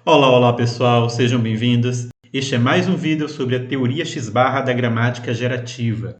Olá, olá pessoal, sejam bem-vindos. Este é mais um vídeo sobre a teoria X-barra da gramática gerativa.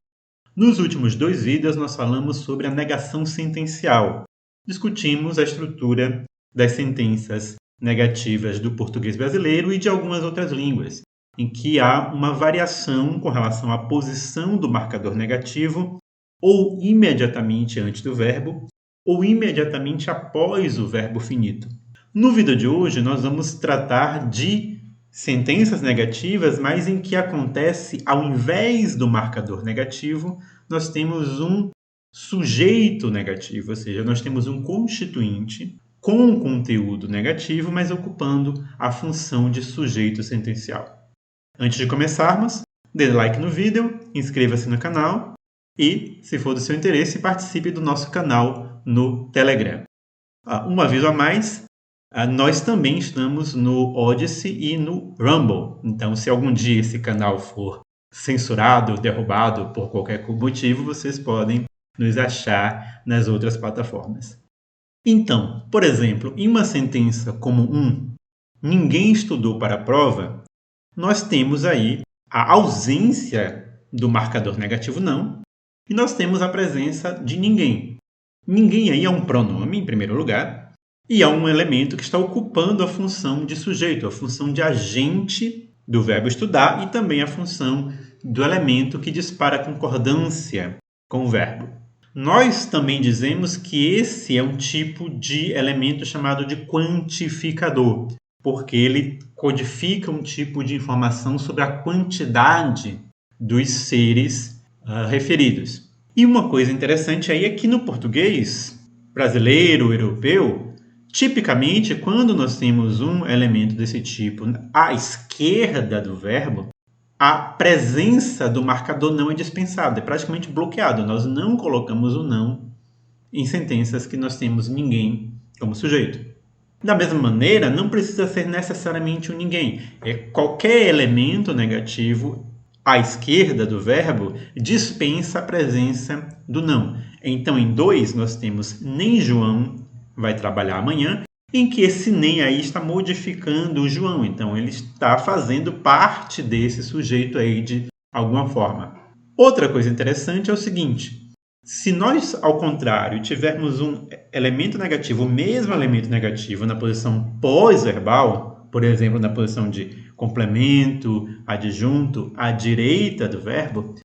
Nos últimos dois vídeos nós falamos sobre a negação sentencial. Discutimos a estrutura das sentenças negativas do português brasileiro e de algumas outras línguas, em que há uma variação com relação à posição do marcador negativo ou imediatamente antes do verbo ou imediatamente após o verbo finito. No vídeo de hoje, nós vamos tratar de sentenças negativas, mas em que acontece, ao invés do marcador negativo, nós temos um sujeito negativo, ou seja, nós temos um constituinte com conteúdo negativo, mas ocupando a função de sujeito sentencial. Antes de começarmos, dê like no vídeo, inscreva-se no canal e, se for do seu interesse, participe do nosso canal no Telegram. Um aviso a mais. Nós também estamos no Odyssey e no Rumble. Então, se algum dia esse canal for censurado, derrubado por qualquer motivo, vocês podem nos achar nas outras plataformas. Então, por exemplo, em uma sentença como ninguém estudou para a prova, nós temos aí a ausência do marcador negativo não, e nós temos a presença de ninguém. Ninguém aí é um pronome, em primeiro lugar, e é um elemento que está ocupando a função de sujeito, a função de agente do verbo estudar e também a função do elemento que dispara a concordância com o verbo. Nós também dizemos que esse é um tipo de elemento chamado de quantificador, porque ele codifica um tipo de informação sobre a quantidade dos seres referidos. E uma coisa interessante aí é que no português brasileiro, europeu, tipicamente, quando nós temos um elemento desse tipo à esquerda do verbo, a presença do marcador não é dispensada, é praticamente bloqueado. Nós não colocamos o não em sentenças que nós temos ninguém como sujeito. Da mesma maneira, não precisa ser necessariamente o ninguém. Qualquer elemento negativo à esquerda do verbo dispensa a presença do não. Então, em 2, nós temos nem João vai trabalhar amanhã, em que esse nem aí está modificando o João. Então, ele está fazendo parte desse sujeito aí de alguma forma. Outra coisa interessante é o seguinte: se nós, ao contrário, tivermos um elemento negativo, o mesmo elemento negativo na posição pós-verbal, por exemplo, na posição de complemento, adjunto, à direita do verbo,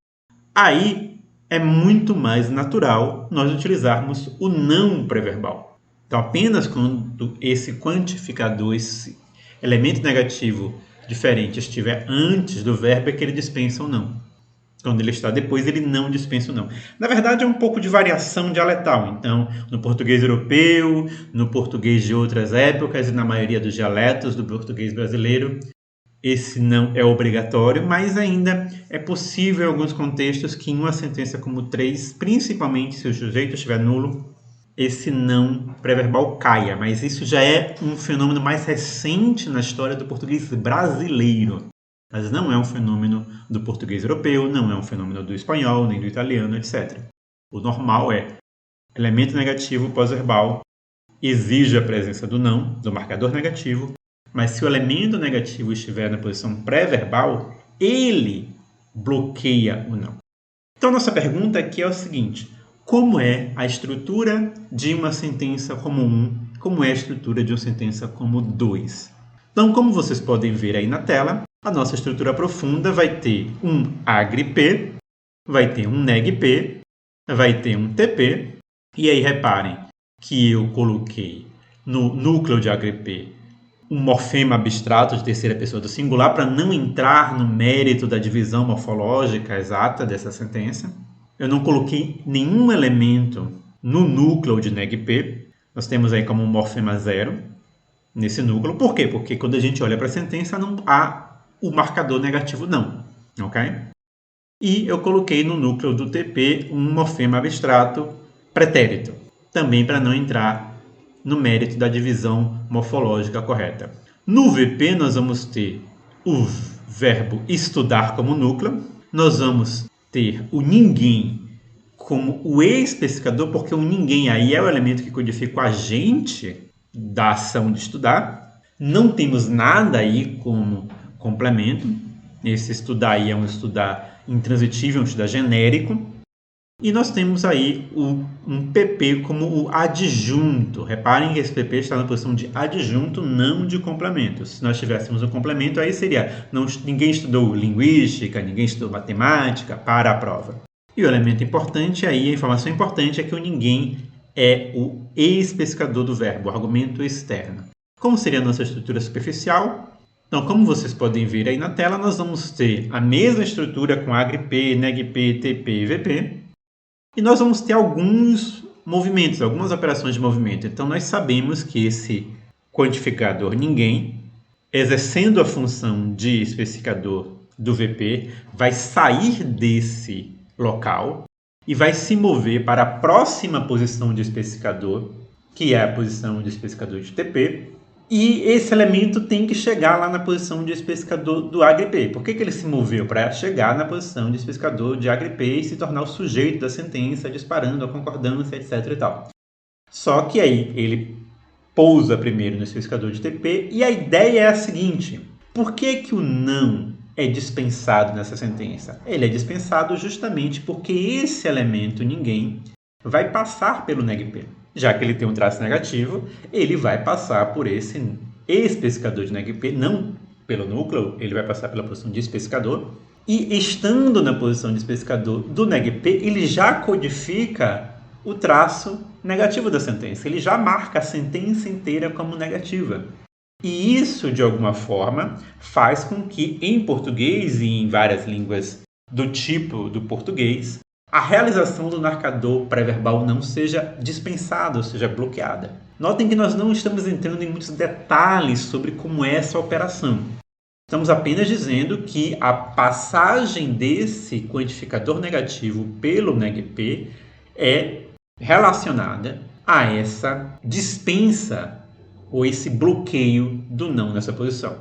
aí é muito mais natural nós utilizarmos o não pré-verbal. Então, apenas quando esse quantificador, esse elemento negativo diferente estiver antes do verbo é que ele dispensa o não. Quando ele está depois, ele não dispensa o não. Na verdade, é um pouco de variação dialetal. Então, no português europeu, no português de outras épocas e na maioria dos dialetos do português brasileiro, esse não é obrigatório, mas ainda é possível em alguns contextos que em uma sentença como 3, principalmente se o sujeito estiver nulo, esse não pré-verbal caia. Mas isso já é um fenômeno mais recente na história do português brasileiro. Mas não é um fenômeno do português europeu, não é um fenômeno do espanhol, nem do italiano, etc. O normal é elemento negativo pós-verbal exige a presença do não, do marcador negativo, mas se o elemento negativo estiver na posição pré-verbal, ele bloqueia o não. Então, nossa pergunta aqui é o seguinte: como é a estrutura de uma sentença como como é a estrutura de uma sentença como 2? Então, como vocês podem ver aí na tela, a nossa estrutura profunda vai ter um agri-P, vai ter um neg-P, vai ter um TP, e aí reparem que eu coloquei no núcleo de agri-P um morfema abstrato de terceira pessoa do singular para não entrar no mérito da divisão morfológica exata dessa sentença. Eu não coloquei nenhum elemento no núcleo de neg-P. Nós temos aí como um morfema 0 nesse núcleo. Por quê? Porque quando a gente olha para a sentença não há o marcador negativo não. Ok? E eu coloquei no núcleo do TP um morfema abstrato pretérito. Também para não entrar no mérito da divisão morfológica correta. No VP nós vamos ter o verbo estudar como núcleo. Nós vamos ter o ninguém como o especificador, porque o ninguém aí é o elemento que codifica o agente da ação de estudar. Não temos nada aí como complemento. Esse estudar aí é um estudar intransitível, um estudar genérico. E nós temos aí um PP como o adjunto. Reparem que esse PP está na posição de adjunto, não de complemento. Se nós tivéssemos um complemento, aí seria ninguém estudou linguística, ninguém estudou matemática para a prova. E o elemento importante aí, a informação importante é que o ninguém é o especificador do verbo, o argumento externo. Como seria a nossa estrutura superficial? Então, como vocês podem ver aí na tela, nós vamos ter a mesma estrutura com agrip, negp, tp e vp. E nós vamos ter alguns movimentos, algumas operações de movimento. Então, nós sabemos que esse quantificador ninguém, exercendo a função de especificador do VP, vai sair desse local e vai se mover para a próxima posição de especificador, que é a posição de especificador de TP, e esse elemento tem que chegar lá na posição de especificador do agrip. Por que ele se moveu? Para chegar na posição de especificador de agrip e se tornar o sujeito da sentença, disparando a concordância, etc. e tal. Só que aí ele pousa primeiro no especificador de TP e a ideia é a seguinte: por que o não é dispensado nessa sentença? Ele é dispensado justamente porque esse elemento ninguém vai passar pelo negp. Já que ele tem um traço negativo, ele vai passar por esse especificador de negp, não pelo núcleo, ele vai passar pela posição de especificador. E estando na posição de especificador do negp, ele já codifica o traço negativo da sentença. Ele já marca a sentença inteira como negativa. E isso, de alguma forma, faz com que em português e em várias línguas do tipo do português, a realização do marcador pré-verbal não seja dispensada, ou seja, bloqueada. Notem que nós não estamos entrando em muitos detalhes sobre como é essa operação. Estamos apenas dizendo que a passagem desse quantificador negativo pelo negp é relacionada a essa dispensa ou esse bloqueio do não nessa posição.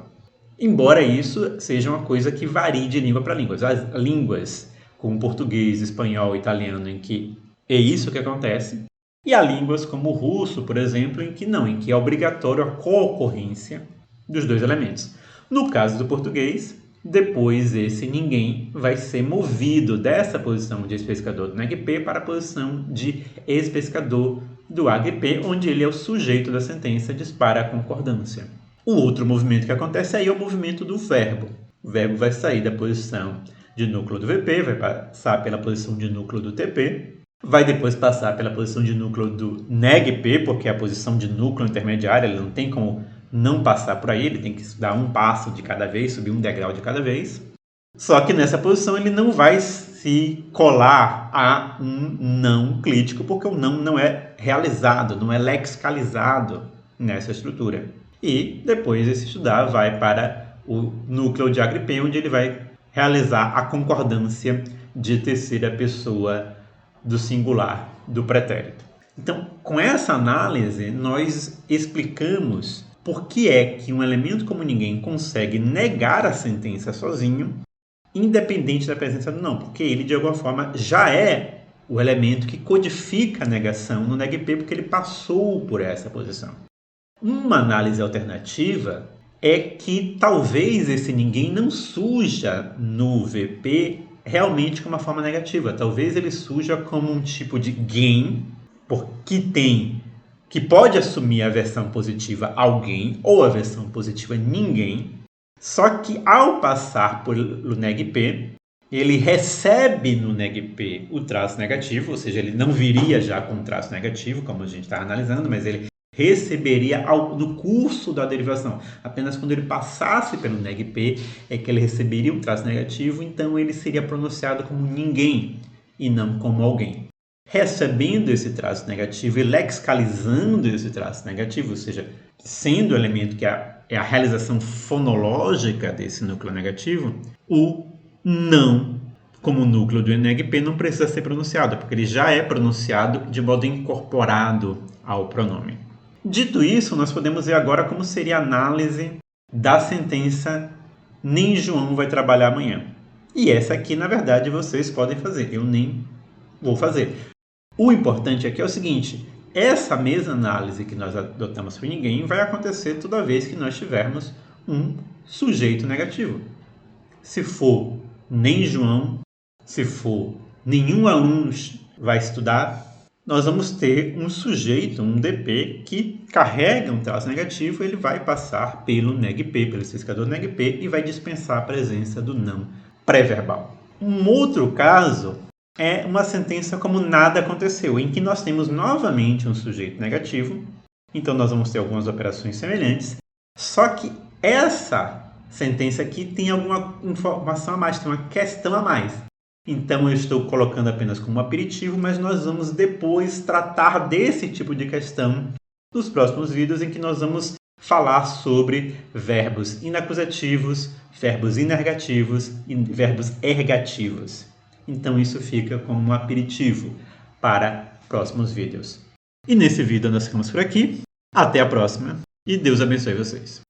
Embora isso seja uma coisa que varie de língua para língua. As línguas como português, espanhol, italiano, em que é isso que acontece, e há línguas como o russo, por exemplo, em que não, em que é obrigatório a co-ocorrência dos dois elementos. No caso do português, depois esse ninguém vai ser movido dessa posição de especificador do negp para a posição de especificador do agrip, onde ele é o sujeito da sentença, dispara a concordância. O outro movimento que acontece aí é o movimento do verbo. O verbo vai sair da posição de núcleo do VP, vai passar pela posição de núcleo do TP, vai depois passar pela posição de núcleo do negp, porque é a posição de núcleo intermediária, ele não tem como não passar por aí, ele tem que dar um passo de cada vez, subir um degrau de cada vez. Só que nessa posição ele não vai se colar a um não clítico, porque o não é realizado, não é lexicalizado nessa estrutura. E depois esse estudar vai para o núcleo de agrip, onde ele vai realizar a concordância de terceira pessoa do singular do pretérito. Então, com essa análise, nós explicamos por que é que um elemento como ninguém consegue negar a sentença sozinho, independente da presença do não, porque ele, de alguma forma, já é o elemento que codifica a negação no negp, porque ele passou por essa posição. Uma análise alternativa é que talvez esse ninguém não surja no VP realmente como uma forma negativa. Talvez ele surja como um tipo de gain, que pode assumir a versão positiva alguém ou a versão positiva ninguém, só que ao passar pelo negp, ele recebe no negp o traço negativo, ou seja, ele não viria já com o traço negativo, como a gente está analisando, mas ele receberia no curso da derivação. Apenas quando ele passasse pelo negp é que ele receberia um traço negativo, então ele seria pronunciado como ninguém e não como alguém. Recebendo esse traço negativo e lexicalizando esse traço negativo, ou seja, sendo o elemento que é a realização fonológica desse núcleo negativo, o não como núcleo do negp não precisa ser pronunciado, porque ele já é pronunciado de modo incorporado ao pronome. Dito isso, nós podemos ver agora como seria a análise da sentença nem João vai trabalhar amanhã. E essa aqui, na verdade, vocês podem fazer, eu nem vou fazer. O importante aqui é o seguinte, essa mesma análise que nós adotamos para ninguém vai acontecer toda vez que nós tivermos um sujeito negativo. Se for nem João, se for nenhum aluno vai estudar, nós vamos ter um sujeito, um DP, que carrega um traço negativo, ele vai passar pelo NEGP, pelo especificador NEGP, e vai dispensar a presença do não pré-verbal. Um outro caso é uma sentença como nada aconteceu, em que nós temos novamente um sujeito negativo, então nós vamos ter algumas operações semelhantes, só que essa sentença aqui tem alguma informação a mais, tem uma questão a mais. Então eu estou colocando apenas como aperitivo, mas nós vamos depois tratar desse tipo de questão nos próximos vídeos, em que nós vamos falar sobre verbos inacusativos, verbos inergativos e verbos ergativos. Então isso fica como um aperitivo para próximos vídeos. E nesse vídeo nós ficamos por aqui. Até a próxima e Deus abençoe vocês.